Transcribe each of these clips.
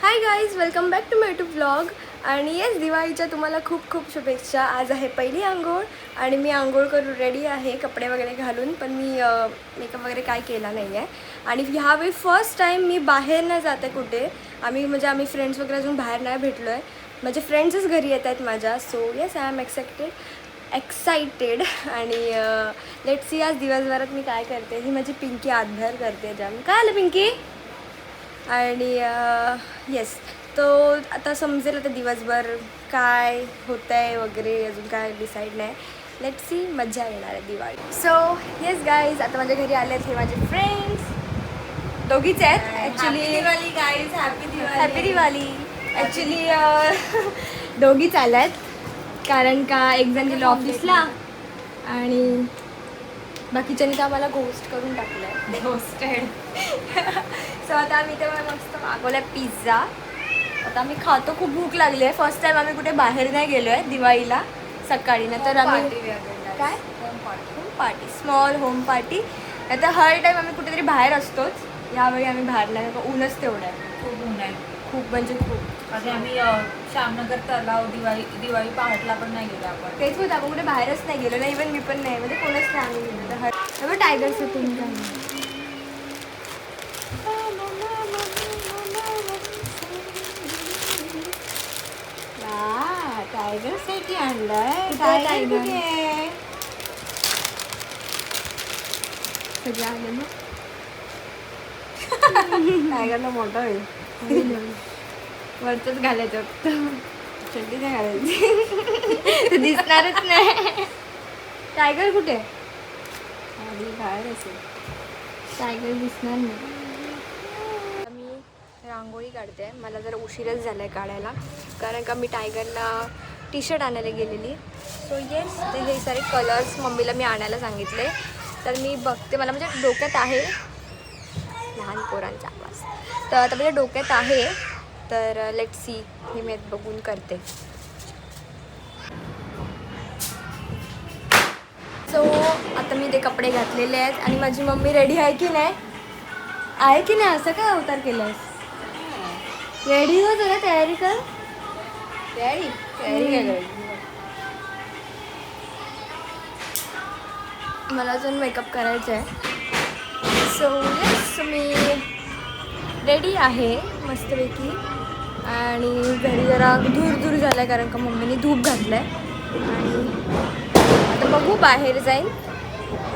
High guys, welcome back to my YouTube vlog. आणि yes, दिवाळीच्या तुम्हाला खूप खूप शुभेच्छा. आज आहे पहिली आंघोळ आणि मी आंघोळ करून रेडी आहे कपडे वगैरे घालून, पण मी मेकअप वगैरे काय केला नाही आहे. आणि ह्यावेळी फर्स्ट टाईम मी बाहेर नाही जात आहे कुठे. आम्ही फ्रेंड्स वगैरे अजून बाहेर नाही भेटलो आहे. माझे फ्रेंड्सच घरी येत आहेत माझ्या. So yes, I am excited. आणि लेट्स सी आज दिवसभरात मी काय करते. ही माझी पिंकी आतभर करते जाम. काय आलं पिंकी? आणि येस, तो आता समजेल आता दिवसभर काय होतं आहे वगैरे, अजून काय डिसाईड नाही. लेट्स सी, मजा येणार आहे दिवाळी. सो येस गाईज, आता माझ्या घरी आले आहेत हे माझे फ्रेंड्स. दोघीच आहेत actually. Diwali guys, happy Diwali. Actually दोघीच आल्या आहेत कारण का एक जण गेलो ऑफिसला आणि बाकीच्यांनी तर आम्हाला घोस्ट करून टाकलं आहे. घोस्टेड. सो आता आम्ही तेव्हा मस्त मागवलं पिझ्झा. आता आम्ही खातो. खूप भूक लागली आहे. फर्स्ट टाईम आम्ही कुठे बाहेर नाही गेलो आहे दिवाळीला सकाळी. नंतर आम्ही काय home party, small home party. नाहीतर हर टाईम आम्ही कुठेतरी बाहेर असतोच. यावेळी आम्ही बाहेर नाही, ऊनच तेवढं आहे. खूप ऊन आहे, खूप म्हणजे खूप. आधी आम्ही श्यामनगर तलाव दिवाळी पहाटला पण नाही गेलो आपण. तेच होतं, आपण कुठे बाहेरच नाही गेलो नाही. इवन मी पण नाही, म्हणजे कोणच नाही आम्ही गेलो. तर टायगर्स होतो टायगरसाठी आणलंय. टायगर आहे सगळे आले ना. टायगरला मोठं होईल. वरचंच घालायचं फक्त, चड्डी नाही घालायची. दिसणारच नाही. टायगर कुठे? आधी बाहेर असेल. टायगर दिसणार नाही. मी रांगोळी काढते. मला जरा उशीरच झाला आहे काढायला कारण का मी टायगरला टी शर्ट आणायला गेलेली. सो येस, ते हे सारे कलर्स मम्मीला मी आणायला सांगितले. तर मी बघते, मला म्हणजे डोक्यात आहे. लहान पोरांचा आवाज. तर आता म्हणजे डोक्यात आहे. तर लेट सी, हे मी बघून करते. सो आता मी ते कपडे घातलेले आहेत आणि माझी मम्मी रेडी आहे की नाही, आहे की नाही, असं काय अवतार केलं आहेस? रेडी हो, जरा तयारी कर. तयारी काय करायची? मला अजून मेकअप करायचं आहे. सो येस, मी रेडी आहे मस्तपैकी. आणि घरी जरा दूर झालं आहे कारण का मम्मीने धूप घातलं आहे. आणि आता बघू, बाहेर जाईन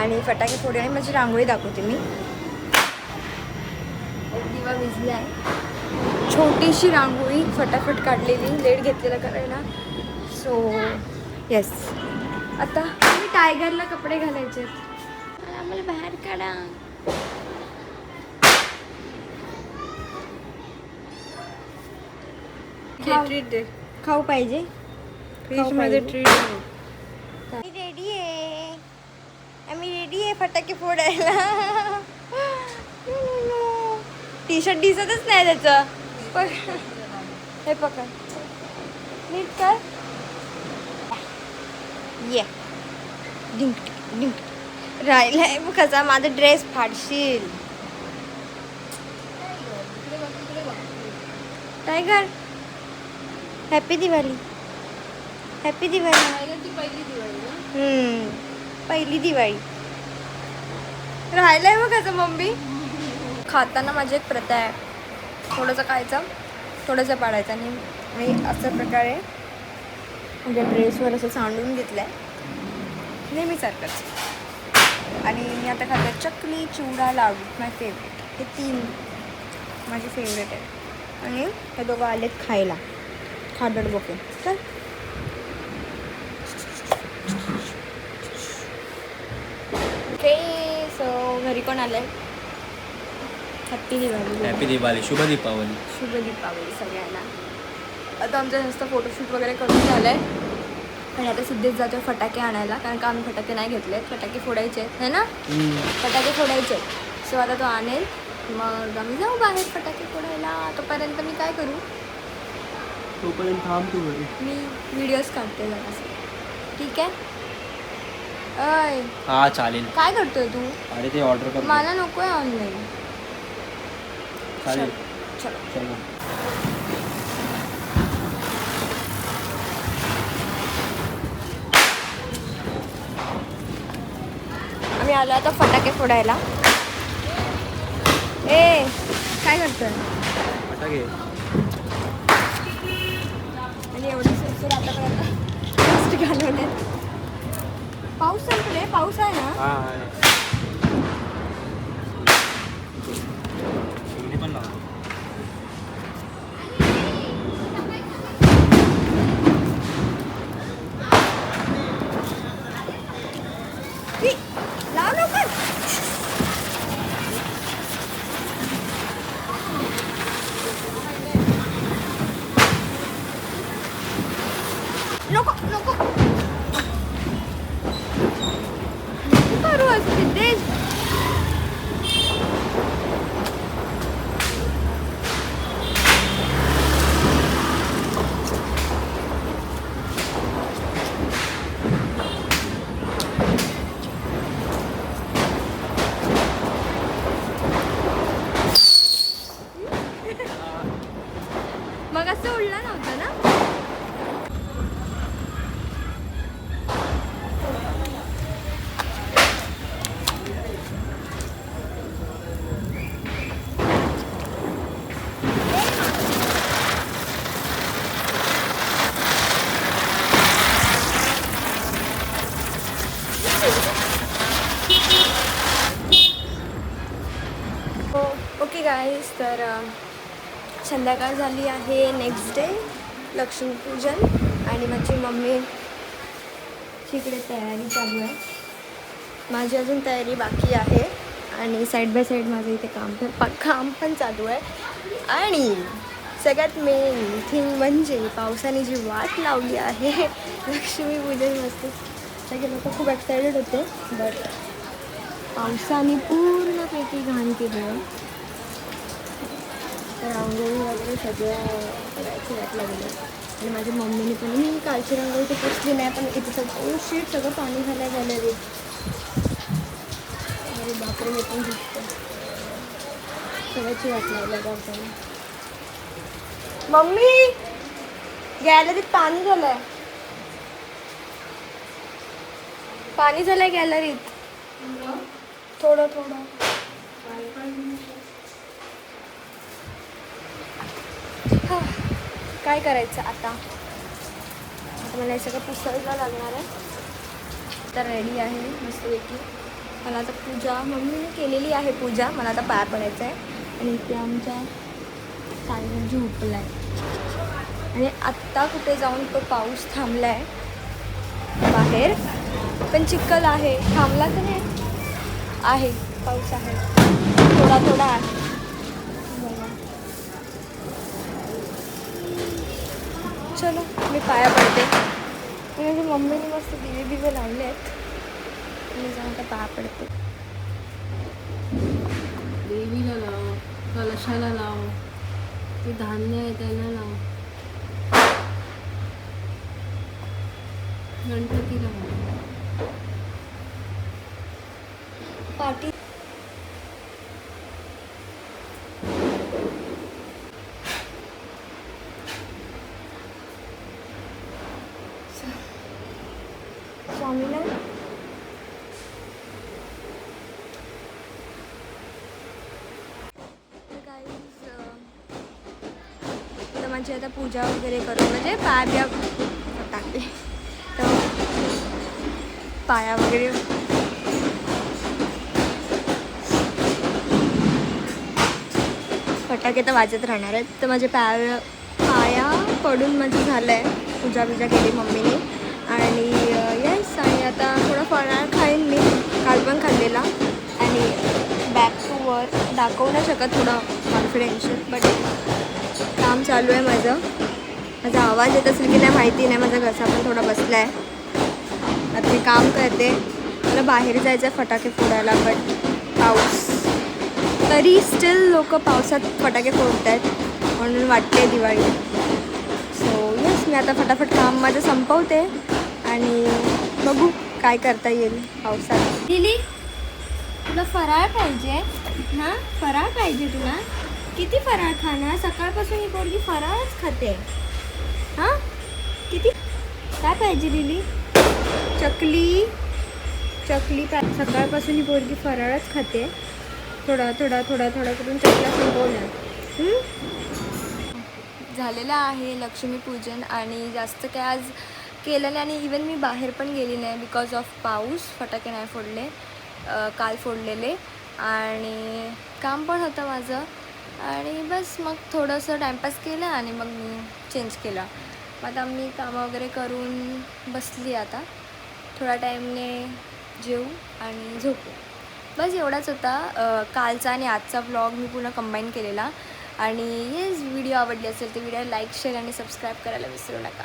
आणि फटाके फोडे आणि माझी रांगोळी दाखवते मी. एक दिवा विझला आहे, छोटीशी रांगोळी फटाफट काढलेली, लेट घेतलेला करायला. सो येस, आता मी टायगरला कपडे घालायचे आहेत. आम्हाला बाहेर काढा. ट्रीट दे. खाऊ पाहिजे. फ्रीज मध्ये ट्रीट दे. आम्ही रेडी आहे फटाके फोडायला. टी शर्ट दिसतच नाही त्याचं. हे पकड, नीट कर. ये राहिलाय मग कसा माझा ड्रेस फाडशील. Tiger, happy Diwali. Happy Diwali. पहिली दिवाळी. पहिली दिवाळी. राहिलंय मग कसं मम्मी. खाताना माझी एक प्रथा आहे, थोडंसं खायचं, थोडंसं पाडायचं. आणि मी असं प्रकारे माझ्या ड्रेसवर असं सांडून घेतलं आहे नेहमीसारखंच. आणि मी आता खाते चकली, चिवडा, लाडू. माय फेवरेट. हे 3 माझे फेवरेट आहे. आणि हे दोघं आलेत खायला. खादड बोके. चल. ओके, सो घरी कोण आलं आहे? हॅपी दिवाळी. हॅपी दिवाळी, शुभ दीपावली. शुभ दीपावली सगळ्यांना. आता आमचं जास्त फोटोशूट वगैरे करून झालं आहे आणि आता सिद्धेच जातो फटाके आणायला कारण का आम्ही फटाके नाही घेतले. फटाके फोडायचे आहेत है ना, फटाके फोडायचे आहेत. सो आता तो आणेल, मग आम्ही जाऊ बाहेर फटाके फोडायला. तोपर्यंत मी काय करू, तोपर्यंत थांब तू घरी. मी व्हिडिओज काढते जरासे. ठीक आहे? अय, हा चालेल. काय करतोय तू? अरे ते ऑर्डर कर. मला नको आहे ऑनलाईन. चालेल. चलो. चलो. आलो आता फटाके फोडायला. ए काय करतोय? फटाके. आणि एवढी सुरसुर आतापर्यंत मस्त घालवण्यात. पाऊस संपले, पाऊस आहे ना. हा चिमणी पण लावतो. लाव लवकर. नको नको करू असं सिद्धेश. मग असं उडला नव्हता ना. ओके गाईज, तर संध्याकाळ झाली आहे. नेक्स्ट डे लक्ष्मीपूजन आणि माझी मम्मी तिकडे तयारी चालू आहे. माझी अजून तयारी बाकी आहे आणि साईड बाय साईड माझं इथे काम पण चालू आहे. आणि सगळ्यात मेन थिंग म्हणजे पावसाने जी वाट लावली आहे लक्ष्मीपूजन मस्त. सगळे लोक खूप एक्सायटेड होते, बट पावसाने पूर्णपैकी घाण केली आहे. तर रांगोळी वगैरे सगळं करायची वाट लागली. आणि माझ्या मम्मीने पण, मी कालची रांगोळी तर पुसली नाही, पण इथे सगळं शीट सगळं पाणी झालं गॅलरीत. अरे बापरे, मी पण दिसतं सगळ्याची वाट लागल्या पावसाने. मम्मी गॅलरीत पाणी झालंय, पाणी झालंय गॅलरीत थोडं थोडं. काय करायचं आता मला हे सगळं पुसायला लागणार आहे. तर रेडी आहे मस्तपैकी. मला आता पूजा मम्मीने केलेली आहे पूजा, मला आता पाया पडायचं आहे. आणि इथे आमच्या साईड झोपला आहे. आणि आत्ता कुठे जाऊन तो पाऊस थांबला आहे बाहेर, पण चिखल आहे. थांबला तर नाही आहे, पाऊस आहे थोडा थोडा आहे. चलो मी पाया पडते. म्हणजे मम्मीने मस्त दिवे लावले आहेत. मी जाऊन आता पाया पडते. देवीला लाव, कलशाला लाव, ते धान्य आहे त्यांना लाव, गणपतीला लाव. पाठी स्वामीला तर माझी आता पूजा वगैरे करून म्हणजे पाया टाकते. तर पाया वगैरे फटाके तर वाजत राहणार आहेत. तर माझे पाया पडून माझं झालं आहे. पूजा केली मम्मीने. आणि येस, आणि आता थोडं फराळ खाईन मी, काल पण खाल्लेला. आणि बॅक टू वर दाखवू नाही शकत, थोडं कॉन्फिडेन्शियल, बट काम चालू आहे माझं. माझा आवाज येत असेल की नाही माहिती नाही, माझा घसा पण थोडा बसला आहे. आता मी काम करते. मला बाहेर जायचं आहे फटाके फोडायला, बट पाऊस, तरी स्टील लोक पावसात फटाके फोडत आहेत, म्हणून वाटते दिवाळी. सो येस, मी आता फटाफट काम माझं संपवते आणि बघू काय करता येईल पावसात. लिली, तुला फराळ पाहिजे? हां, फराळ पाहिजे तुला? किती फराळ खाणार? सकाळपासून ही पोरगी फराळच खाते. हां, किती काय पाहिजे लिली? चकली, चकली सकाळपासून ही पोरगी फराळच खाते. थोडा थोडा थोडा थोडा करून चकल्या संपवल्या. झालेलं आहे लक्ष्मीपूजन आणि जास्त काय आज केलं नाही आणि इवन मी बाहेर पण गेली नाही बिकॉज ऑफ पाऊस. फटाके नाही फोडले, काल फोडलेले आणि काम पण होतं माझं आणि बस मग थोडंसं टाईमपास केलं आणि मग मी चेंज केला. मग आता मी कामं वगैरे करून बसली. आता थोडा टाईमने जेवू आणि झोपू. बस एवढाच होता कालचा आणि आजचा व्लॉग मी पुन्हा कंबाईन केलेला. आणि येस व्हिडिओ आवडली असेल तर व्हिडिओला लाईक शेअर आणि सबस्क्राईब करायला विसरू नका.